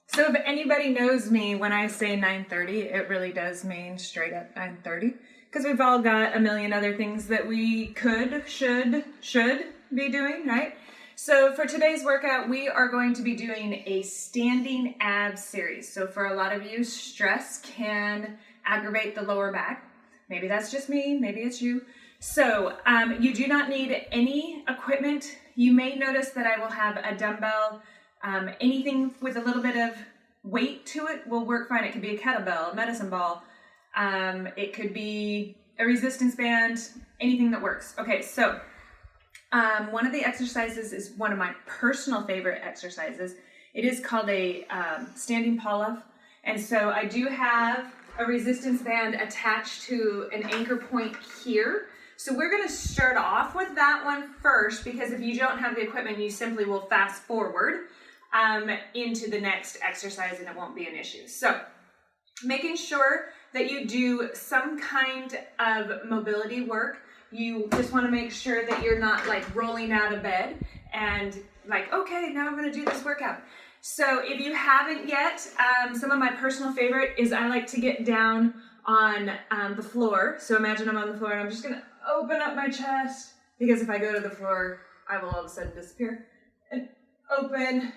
So if anybody knows me, when I say 9:30, it really does mean straight up 9:30, because we've all got a million other things that we could, should be doing, right? So for today's workout, we are going to be doing a standing abs series. So for a lot of you, stress can aggravate the lower back. Maybe that's just me, maybe it's you. So you do not need any equipment. You may notice that I will have a dumbbell. Anything with a little bit of weight to it will work fine. It could be a kettlebell, a medicine ball. It could be a resistance band, anything that works. Okay, so one of the exercises is one of my personal favorite exercises. It is called a standing pull-up. And so I do have a resistance band attached to an anchor point here. So we're going to start off with that one first, because if you don't have the equipment, you simply will fast forward into the next exercise and it won't be an issue. So making sure that you do some kind of mobility work. You just want to make sure that you're not like rolling out of bed and like, okay, now I'm going to do this workout. So if you haven't yet, some of my personal favorite is I like to get down on the floor. So imagine I'm on the floor and I'm just going to open up my chest, because if I go to the floor, I will all of a sudden disappear. And open.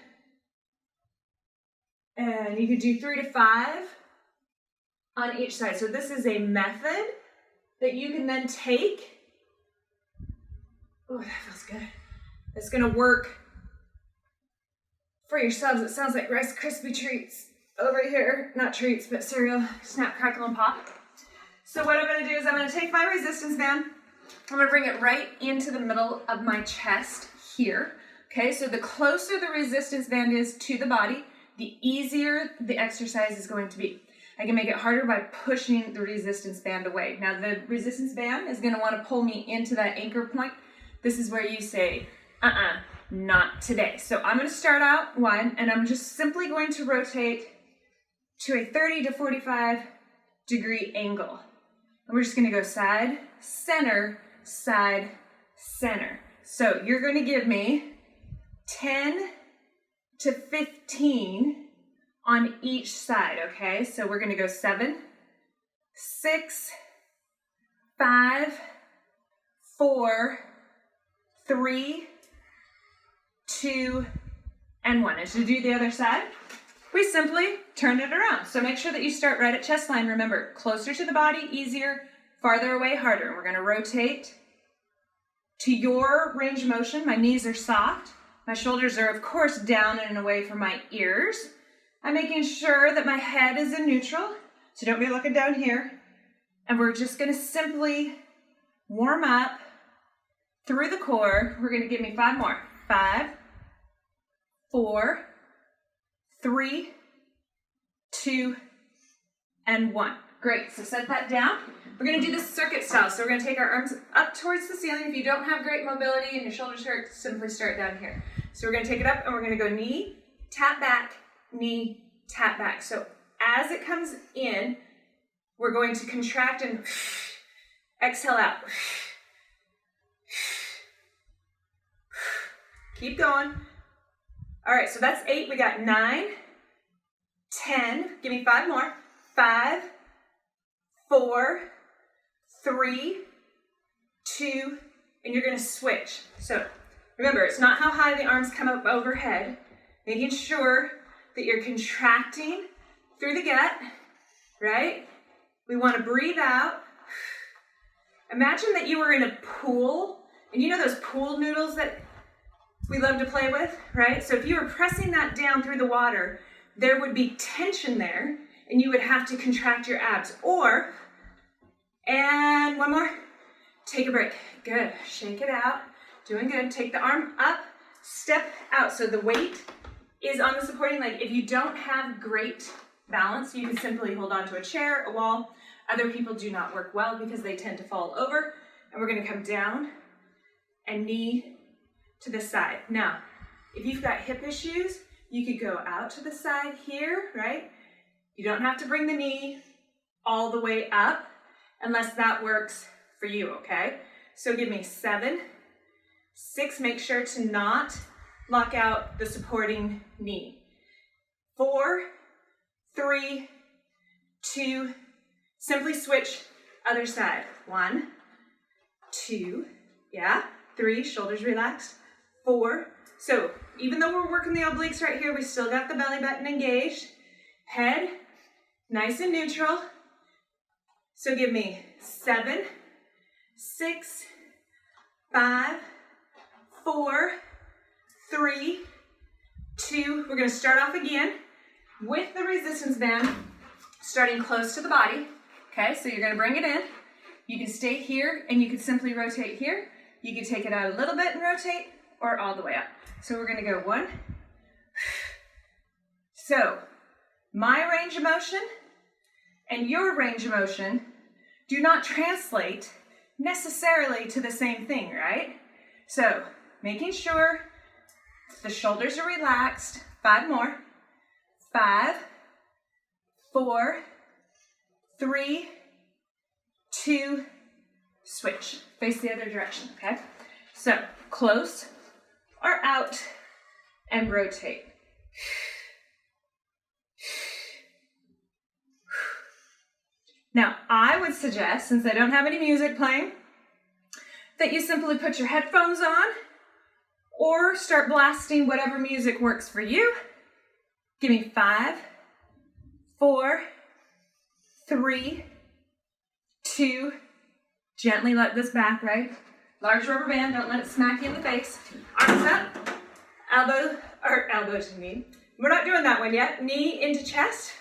And you could do 3 to 5 on each side. So this is a method that you can then take. Oh, that feels good. It's going to work for yourselves. It sounds like Rice Krispie treats over here. Not treats, but cereal. Snap, crackle, and pop. So what I'm going to do is I'm going to take my resistance band. I'm going to bring it right into the middle of my chest here. Okay, so the closer the resistance band is to the body, the easier the exercise is going to be. I can make it harder by pushing the resistance band away. Now the resistance band is going to want to pull me into that anchor point. This is where you say, not today. So I'm going to start out one, and I'm just simply going to rotate to a 30 to 45 degree angle. And we're just going to go side, center, side, center. So you're going to give me 10 to 15 on each side, okay? So we're going to go 7, 6, 5, 4, 3, 2, and 1. And to do the other side, we simply turn it around. So make sure that you start right at chest line. Remember, closer to the body, easier, farther away, harder. And we're going to rotate to your range of motion. My knees are soft. My shoulders are, of course, down and away from my ears. I'm making sure that my head is in neutral, so don't be looking down here. And we're just going to simply warm up through the core. We're going to give me 5 more. 5, 4, 3, 2, and 1. Great, so set that down. We're going to do this circuit style. So we're going to take our arms up towards the ceiling. If you don't have great mobility and your shoulders hurt, simply start down here. So we're going to take it up and we're going to go knee, tap back, knee, tap back. So as it comes in, we're going to contract and exhale out. Keep going. All right, so that's 8. We got 9, 10. Give me 5 more. 5, 4, 3, 2, and you're going to switch. So remember, it's not how high the arms come up overhead. Making sure that you're contracting through the gut, right? We want to breathe out. Imagine that you were in a pool, and you know those pool noodles that we love to play with, right? So if you were pressing that down through the water, there would be tension there, and you would have to contract your abs. Or, and 1 more, take a break. Good, shake it out, doing good. Take the arm up, step out. So the weight is on the supporting leg. If you don't have great balance, you can simply hold on to a chair, a wall. Other people do not work well because they tend to fall over. And we're gonna come down and knee to the side. Now, if you've got hip issues, you could go out to the side here, right? You don't have to bring the knee all the way up unless that works for you, okay? So give me 7, 6, make sure to not lock out the supporting knee. 4, 3, 2, simply switch other side. 1, 2, yeah, 3, shoulders relaxed, 4. So even though we're working the obliques right here, we still got the belly button engaged. Head, nice and neutral. So give me 7, 6, 5, 4, 3, 2. We're gonna start off again with the resistance band, starting close to the body. Okay, so you're gonna bring it in. You can stay here and you can simply rotate here. You can take it out a little bit and rotate, or all the way up. So we're gonna go 1. So my range of motion and your range of motion do not translate necessarily to the same thing, right? So making sure the shoulders are relaxed. 5 more. 5, 4, 3, 2, switch. Face the other direction, okay? So close or out and rotate. Now, I would suggest, since I don't have any music playing, that you simply put your headphones on or start blasting whatever music works for you. Give me 5, 4, 3, 2, gently let this back, right? Large rubber band, don't let it smack you in the face. Arms up, elbow to knee. We're not doing that one yet. Knee into chest.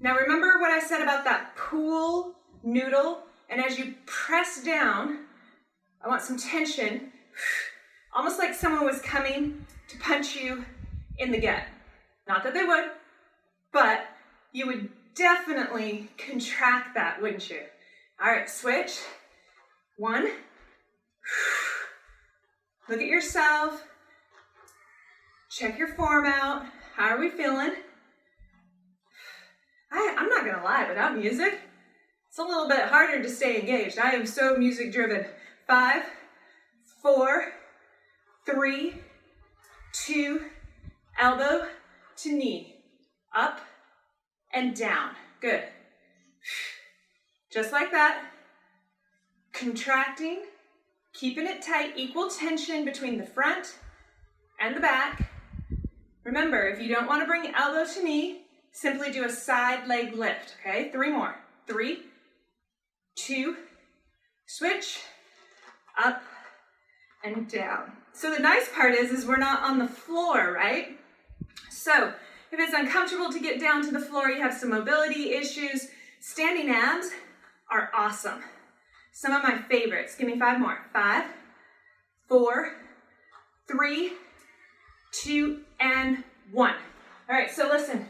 Now remember what I said about that pool noodle? And as you press down, I want some tension, almost like someone was coming to punch you in the gut. Not that they would, but you would definitely contract that, wouldn't you? All right, switch. 1. Look at yourself. Check your form out. How are we feeling? I'm not gonna lie, without music, it's a little bit harder to stay engaged. I am so music driven. 5, 4, 3, 2, elbow to knee, up and down. Good. Just like that. Contracting, keeping it tight, equal tension between the front and the back. Remember, if you don't want to bring elbow to knee, simply do a side leg lift, okay? 3 more. 3, 2, switch, up and down. So the nice part is we're not on the floor, right? So if it's uncomfortable to get down to the floor, you have some mobility issues, standing abs are awesome. Some of my favorites. Give me 5 more. 5, 4, 3, 2, and 1. All right, so listen.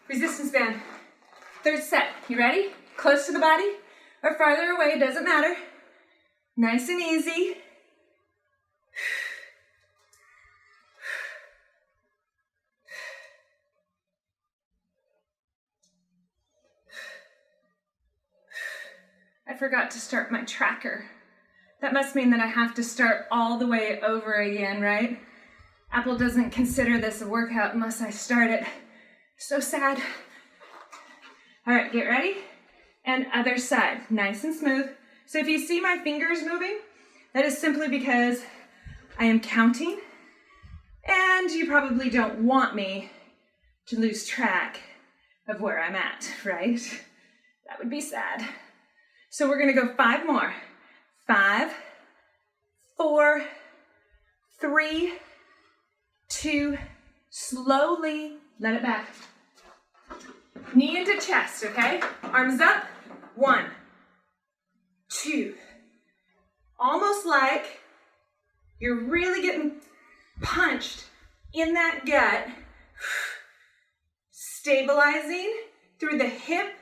Resistance band. 3rd set. You ready? Close to the body or farther away, doesn't matter. Nice and easy. I forgot to start my tracker. That must mean that I have to start all the way over again, right? Apple doesn't consider this a workout unless I start it. So sad. All right, get ready. And other side, nice and smooth. So if you see my fingers moving, that is simply because I am counting, and you probably don't want me to lose track of where I'm at, right? That would be sad. So we're gonna go 5 more. 5, 4, 3, 2, slowly let it back. Knee into chest, okay? Arms up. 1, 2. Almost like you're really getting punched in that gut. Stabilizing through the hip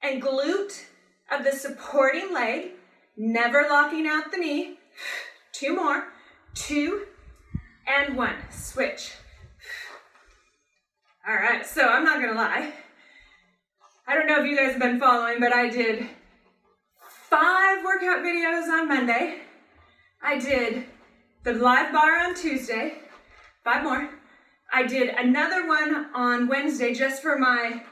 and glute of the supporting leg, never locking out the knee. 2 more. 2 and 1. Switch. All right, so I'm not gonna lie. I don't know if you guys have been following, but I did 5 workout videos on Monday. I did the live bar on Tuesday. 5 more. I did another one on Wednesday just for my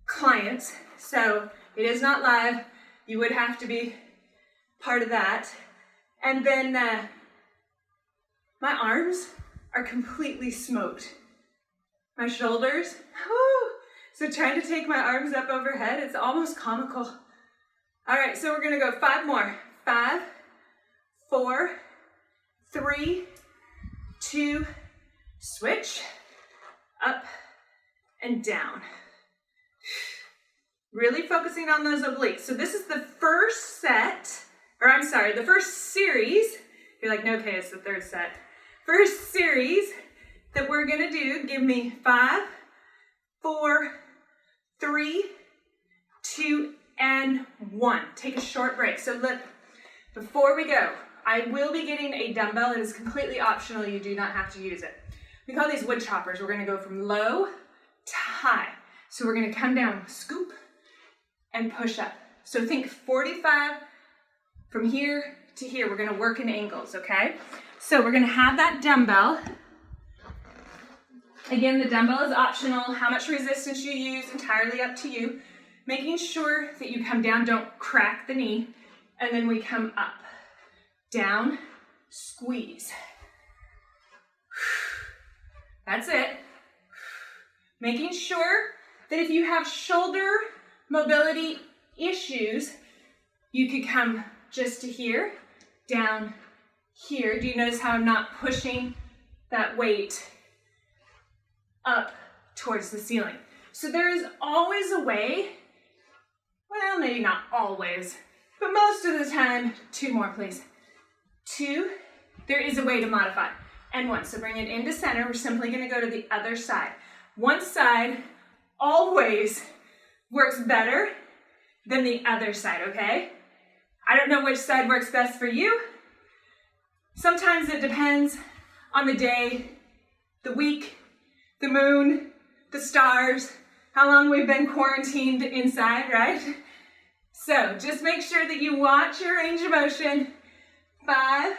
clients, so it is not live. You would have to be part of that. And then my arms are completely smoked. My shoulders, whoo. So trying to take my arms up overhead, it's almost comical. All right, so we're gonna go 5 more. 5, 4, 3, 2, switch, up and down. Really focusing on those obliques. So this is the first set, or I'm sorry, the first series. You're like, no, okay, it's the third set. First series that we're gonna do. Give me 5, 4, 3, 2, and 1. Take a short break. So look, before we go, I will be getting a dumbbell. It is completely optional. You do not have to use it. We call these wood choppers. We're gonna go from low to high. So we're gonna come down, scoop, and push up. So think 45 from here to here. We're gonna work in angles, okay? So we're gonna have that dumbbell. Again, the dumbbell is optional. How much resistance you use, entirely up to you. Making sure that you come down, don't crack the knee, and then we come up. Down, squeeze. That's it. Making sure that if you have shoulder mobility issues, you could come just to here, down here. Do you notice how I'm not pushing that weight up towards the ceiling? So there is always a way, well, maybe not always, but most of the time, 2 more, please. 2, there is a way to modify. And 1, so bring it into center. We're simply gonna go to the other side. One side always works better than the other side, okay? I don't know which side works best for you. Sometimes it depends on the day, the week, the moon, the stars, how long we've been quarantined inside, right? So just make sure that you watch your range of motion. 5,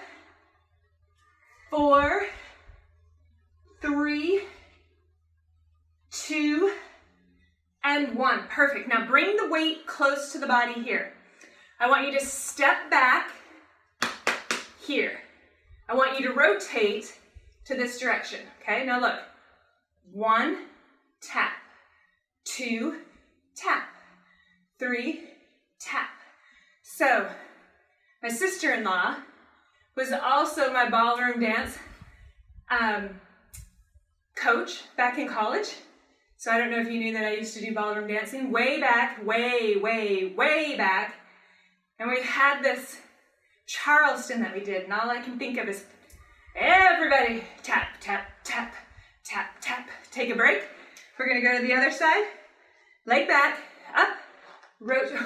4, 3, 2, and 1. Perfect. Now bring the weight close to the body here. I want you to step back here. I want you to rotate to this direction. Okay, now look. 1, tap. 2, tap. 3, tap. So, my sister-in-law was also my ballroom dance coach back in college. So I don't know if you knew that I used to do ballroom dancing way back, way back. And we had this Charleston that we did, and all I can think of is everybody tap, tap, tap, tap, tap. Take a break. We're gonna go to the other side. Leg back, up, rotate.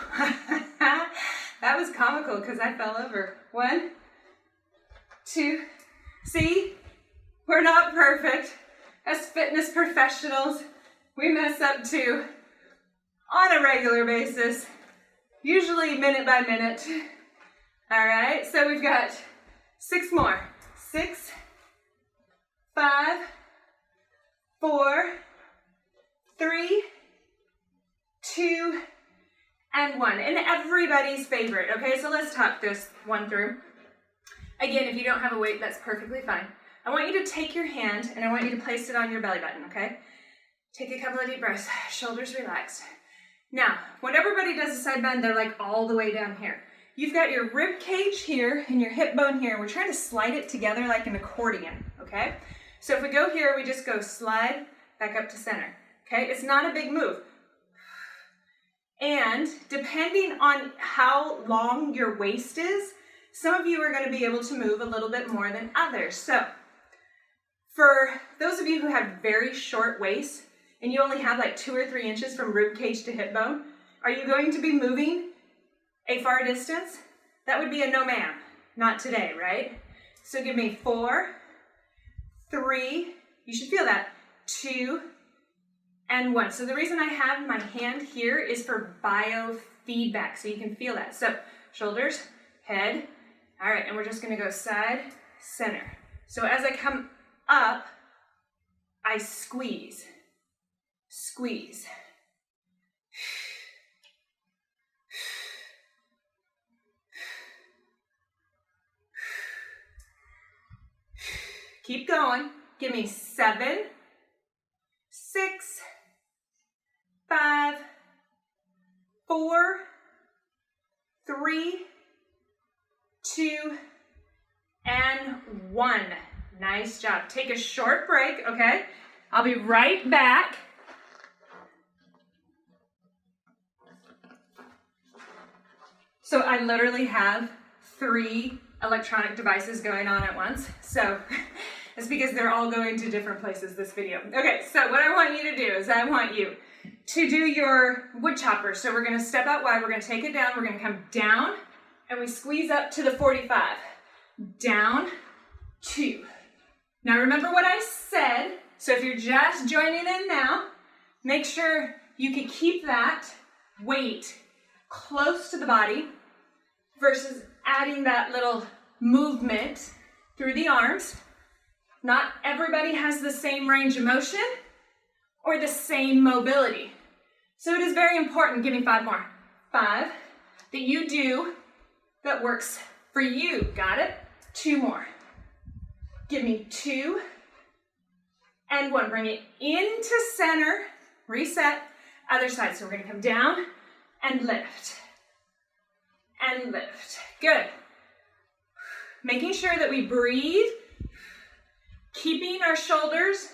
That was comical because I fell over. 1, 2, see? We're not perfect. As fitness professionals, we mess up too on a regular basis, usually minute by minute. All right, so we've got 6 more. 6, 5, 4, 3, 2, and 1. And everybody's favorite, okay? So let's talk this one through. Again, if you don't have a weight, that's perfectly fine. I want you to take your hand and I want you to place it on your belly button, okay? Take a couple of deep breaths, shoulders relaxed. Now, when everybody does a side bend, they're like all the way down here. You've got your rib cage here and your hip bone here. We're trying to slide it together like an accordion, okay? So if we go here, we just go slide back up to center, okay? It's not a big move. And depending on how long your waist is, some of you are going to be able to move a little bit more than others. So for those of you who have very short waists and you only have like 2 or 3 inches from rib cage to hip bone, are you going to be moving a far distance? That would be a no ma'am, not today, right? So give me 4, 3, you should feel that, 2, and 1. So the reason I have my hand here is for biofeedback, so you can feel that. So shoulders, head, all right, and we're just gonna go side, center. So as I come up, I squeeze, squeeze. Keep going. Give me 7, 6, 5, 4, 3, 2, and 1. Nice job. Take a short break, okay? I'll be right back. So I literally have 3 electronic devices going on at once. So it's because they're all going to different places this video. Okay, so what I want you to do is I want you to do your wood chopper. So we're gonna step out wide, we're gonna take it down, we're gonna come down, and we squeeze up to the 45. Down, 2. Now remember what I said, so if you're just joining in now, make sure you can keep that weight close to the body versus adding that little movement through the arms. Not everybody has the same range of motion or the same mobility. So it is very important, give me 5 more. 5, that you do that works for you, got it? 2 more. Give me 2 and 1. Bring it into center, reset, other side. So we're gonna come down and lift. And lift. Good. Making sure that we breathe, keeping our shoulders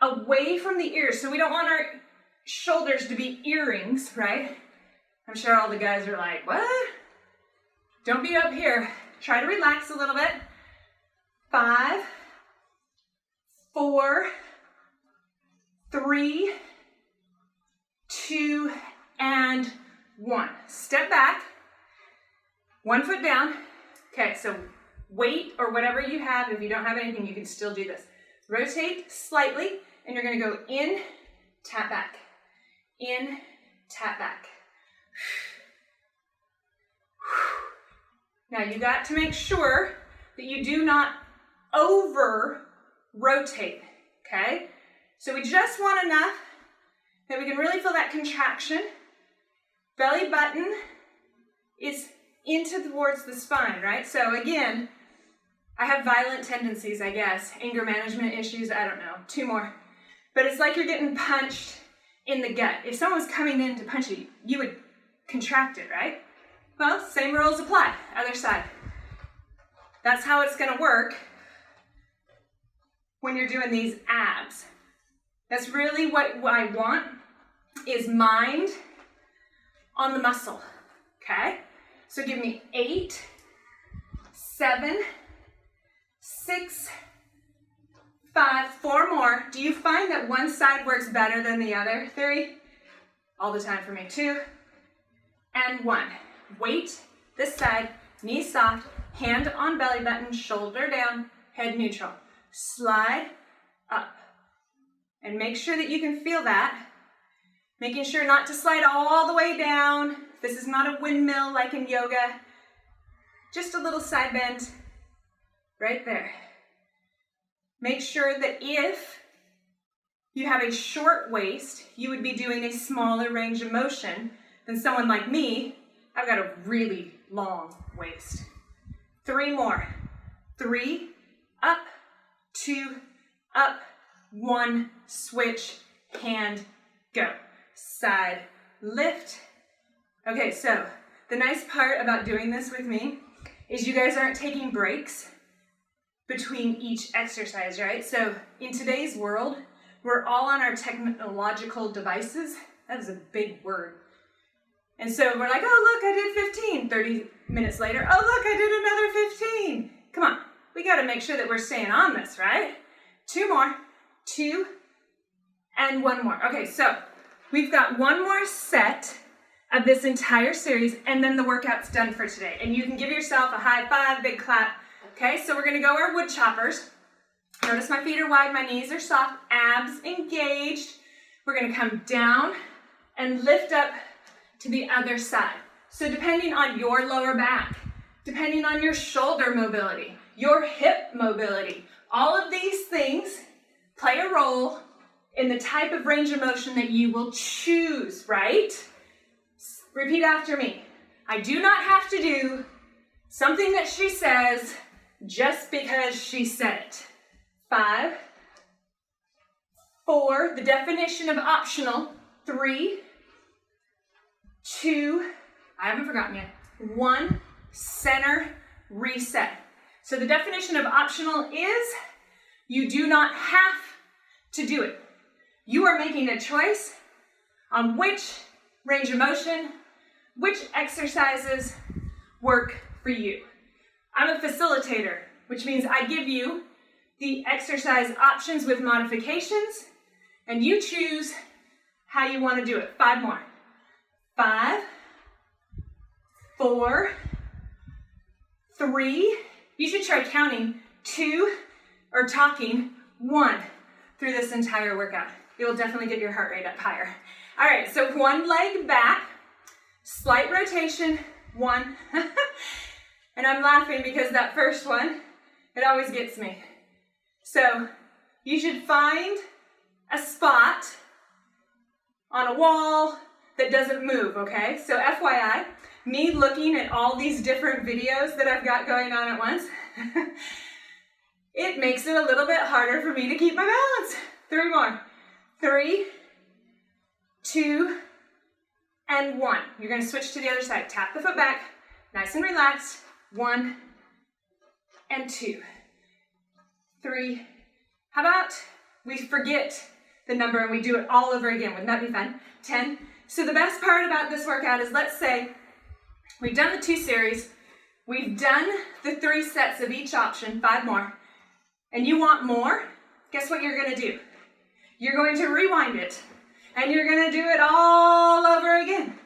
away from the ears. So we don't want our shoulders to be earrings, right? I'm sure all the guys are like, what? Don't be up here. Try to relax a little bit. 5, 4, 3, 2, and 1. Step back. 1 foot down. Okay, so weight or whatever you have. If you don't have anything, you can still do this. Rotate slightly, and you're going to go in, tap back. In, tap back. Now you got to make sure that you do not over rotate, okay? So we just want enough that we can really feel that contraction. Belly button is into towards the spine, right? So again, I have violent tendencies, I guess, anger management issues, I don't know, 2 more. But it's like you're getting punched in the gut. If someone was coming in to punch you, you would contract it, right? Well, same rules apply, other side. That's how it's gonna work when you're doing these abs. That's really what I want, is mind on the muscle, okay? So give me 8, 7, 6, 5, 4 more. Do you find that one side works better than the other? 3, all the time for me. 2, and 1. Weight this side, knees soft, hand on belly button, shoulder down, head neutral. Slide up. And make sure that you can feel that. Making sure not to slide all the way down. This is not a windmill like in yoga. Just a little side bend right there. Make sure that if you have a short waist, you would be doing a smaller range of motion than someone like me. I've got a really long waist. 3 more. 3, up, 2, up, 1, switch, hand, go. Side, lift. Okay, so the nice part about doing this with me is you guys aren't taking breaks between each exercise, right? So in today's world, we're all on our technological devices. That is a big word. And so we're like, oh, look, I did 15. 30 minutes later, oh, look, I did another 15. Come on, we got to make sure that we're staying on this, right? 2 more, 2, and 1 more. Okay, so we've got 1 more set of this entire series, and then the workout's done for today. And you can give yourself a high five, big clap. Okay, so we're going to go our wood choppers. Notice my feet are wide, my knees are soft, abs engaged. We're going to come down and lift up to the other side. So depending on your lower back, depending on your shoulder mobility, your hip mobility, all of these things play a role in the type of range of motion that you will choose, right? Repeat after me. I do not have to do something that she says just because she said it. 5, 4, the definition of optional. 3, 2, I haven't forgotten yet. 1, center, reset. So the definition of optional is you do not have to do it. You are making a choice on which range of motion, which exercises work for you. I'm a facilitator, which means I give you the exercise options with modifications, and you choose how you want to do it. 5 more. 5, 4, 3, you should try counting 2 or talking 1 through this entire workout. It will definitely get your heart rate up higher. All right, so 1 leg back, slight rotation, 1. And I'm laughing because that first one, it always gets me. So you should find a spot on a wall that doesn't move, okay? So FYI, me looking at all these different videos that I've got going on at once, it makes it a little bit harder for me to keep my balance. 3 more. 3, 2, and 1. You're gonna switch to the other side. Tap the foot back, nice and relaxed. 1 and 2, 3. How about we forget the number and we do it all over again? Wouldn't that be fun? 10. So the best part about this workout is, let's say we've done the 2 series, we've done the 3 sets of each option, 5 more, and you want more. Guess what you're gonna do? You're going to rewind it, and you're gonna do it all over again.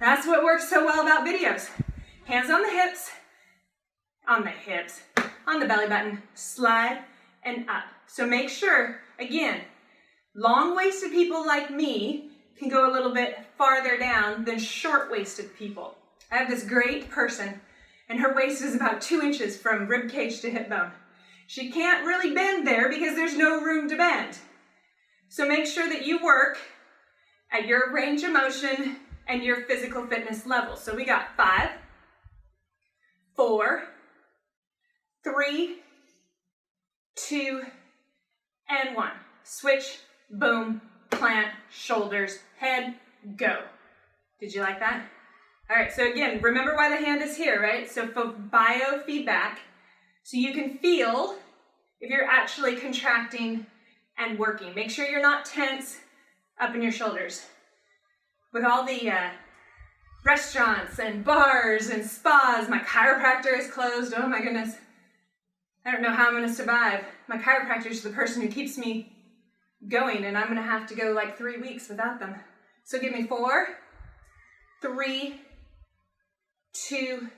That's what works so well about videos. Hands on the hips, on the belly button, slide and up. So make sure, again, long-waisted people like me can go a little bit farther down than short-waisted people. I have this great person, and her waist is about 2 inches from rib cage to hip bone. She can't really bend there because there's no room to bend. So make sure that you work at your range of motion and your physical fitness level. So we got 5, 4, 3, 2, and 1. Switch, boom, plant, shoulders, head, go. Did you like that? All right, so again, remember why the hand is here, right? So for biofeedback, so you can feel if you're actually contracting and working. Make sure you're not tense up in your shoulders. With all the restaurants and bars and spas, my chiropractor is closed. Oh my goodness. I don't know how I'm gonna survive. My chiropractor is the person who keeps me going, and I'm gonna have to go like 3 weeks without them. So give me 4, 3, 2,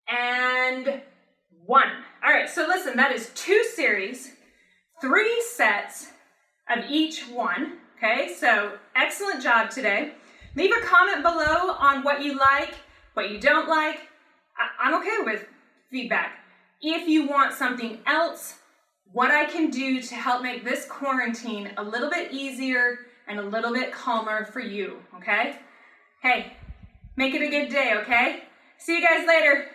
and 1. All right, so listen, that is 2 series, 3 sets of each one, okay? So excellent job today. Leave a comment below on what you like, what you don't like. I'm okay with feedback. If you want something else, what I can do to help make this quarantine a little bit easier and a little bit calmer for you, okay? Hey, make it a good day, okay? See you guys later.